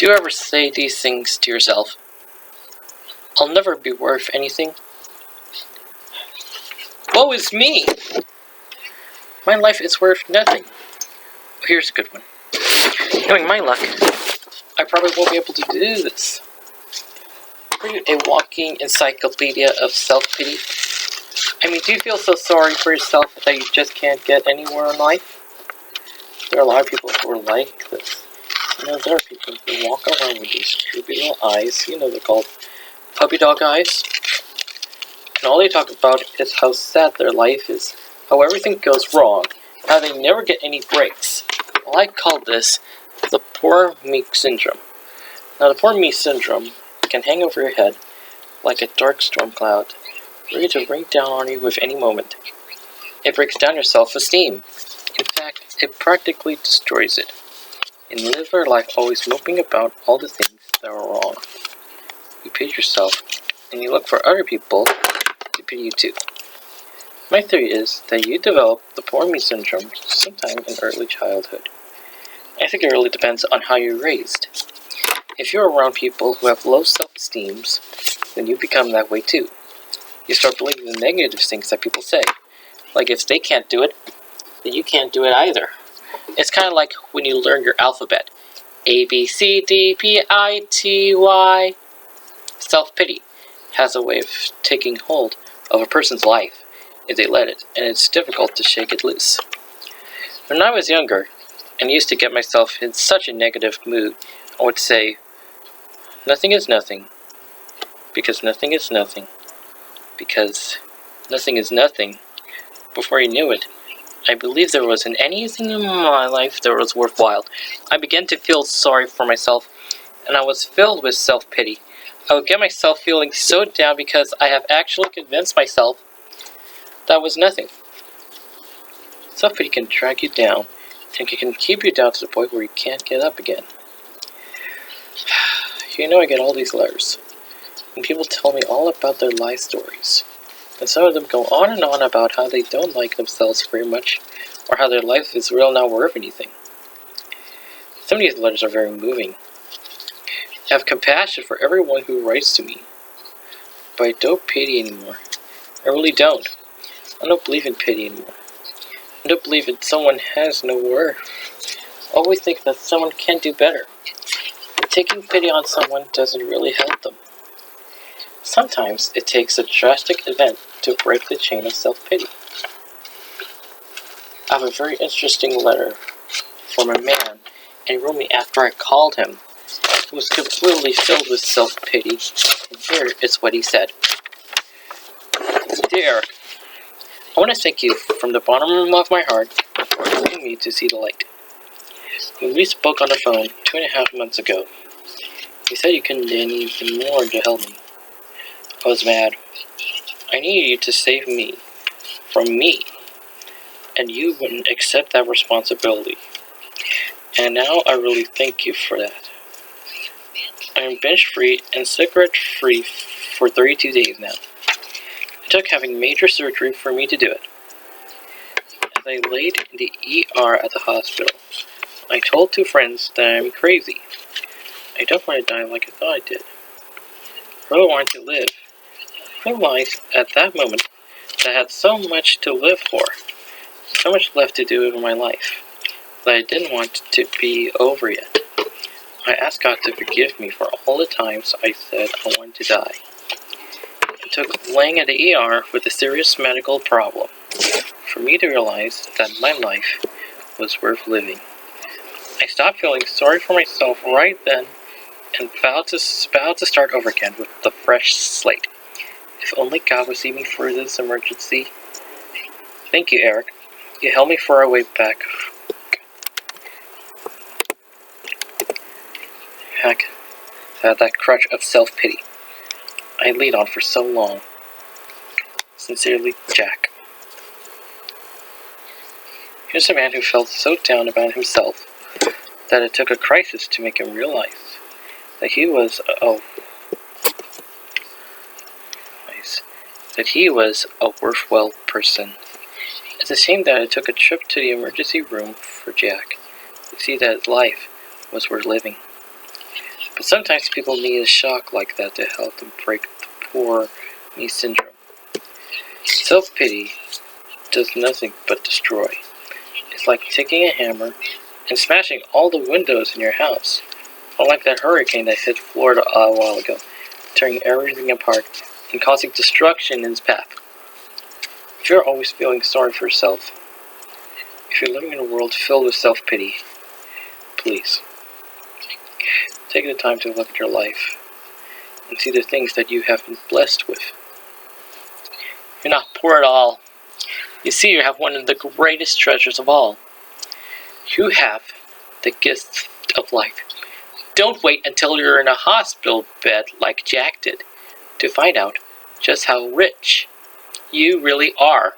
Do you ever say these things to yourself? I'll never be worth anything. Woe is me! My life is worth nothing. Here's a good one. Knowing my luck, I probably won't be able to do this. Are you a walking encyclopedia of self-pity? I mean, do you feel so sorry for yourself that you just can't get anywhere in life? There are a lot of people who are like this. There are people who walk around with these droopy little eyes. They're called puppy dog eyes. And all they talk about is how sad their life is, how everything goes wrong, how they never get any breaks. Well, I call this the poor me syndrome. Now, the poor me syndrome can hang over your head like a dark storm cloud, ready to rain down on you with any moment. It breaks down your self-esteem. In fact, it practically destroys it. And you live your life always moping about all the things that are wrong. You pity yourself, and you look for other people to pity you too. My theory is that you develop the poor me syndrome sometime in early childhood. I think it really depends on how you're raised. If you're around people who have low self-esteem, then you become that way too. You start believing the negative things that people say. Like if they can't do it, then you can't do it either. It's kind of like when you learn your alphabet. A, B, C, D, P, I, T, Y. Self-pity has a way of taking hold of a person's life if they let it, and it's difficult to shake it loose. When I was younger and used to get myself in such a negative mood, I would say, nothing is nothing, because nothing is nothing, because nothing is nothing. Before you knew it, I believed there wasn't anything in my life that was worthwhile. I began to feel sorry for myself, and I was filled with self-pity. I would get myself feeling so down because I have actually convinced myself that was nothing. Self-pity can drag you down, and it can keep you down to the point where you can't get up again. I get all these letters, and people tell me all about their life stories. And some of them go on and on about how they don't like themselves very much, or how their life is really not worth anything. Some of these letters are very moving. I have compassion for everyone who writes to me, but I don't pity anymore. I really don't. I don't believe in pity anymore. I don't believe that someone has no worth. I always think that someone can do better. But taking pity on someone doesn't really help them. Sometimes it takes a drastic event to break the chain of self-pity. I have a very interesting letter from a man, and he wrote me after I called him. He was completely filled with self-pity, and here is what he said. Dear Eric, I want to thank you from the bottom of my heart for helping me to see the light. When we spoke on the phone 2.5 months ago, you said you couldn't do anything more to help me. I was mad. I needed you to save me from me, and you wouldn't accept that responsibility. And now I really thank you for that. I am binge-free and cigarette-free for 32 days now. It took having major surgery for me to do it. As I laid in the ER at the hospital, I told 2 friends that I'm crazy. I don't want to die like I thought I did. I really wanted to live. I realized at that moment that I had so much to live for, so much left to do in my life, that I didn't want it to be over yet. I asked God to forgive me for all the times I said I wanted to die. It took laying at the ER with a serious medical problem for me to realize that my life was worth living. I stopped feeling sorry for myself right then and vowed to start over again with a fresh slate. If only God would see me through this emergency. Thank you, Eric. You helped me for our way back. Heck, that crutch of self-pity I leaned on for so long. Sincerely, Jack. Here's a man who felt so down about himself that it took a crisis to make him realize that he was a worthwhile person. It's a shame that it took a trip to the emergency room for Jack to see that his life was worth living. But sometimes people need a shock like that to help them break the poor me syndrome. Self-pity does nothing but destroy. It's like taking a hammer and smashing all the windows in your house. Or like that hurricane that hit Florida a while ago, tearing everything apart and causing destruction in its path. If you're always feeling sorry for yourself, if you're living in a world filled with self-pity, please, take the time to look at your life and see the things that you have been blessed with. You're not poor at all. You see, you have one of the greatest treasures of all. You have the gift of life. Don't wait until you're in a hospital bed like Jack did to find out just how rich you really are.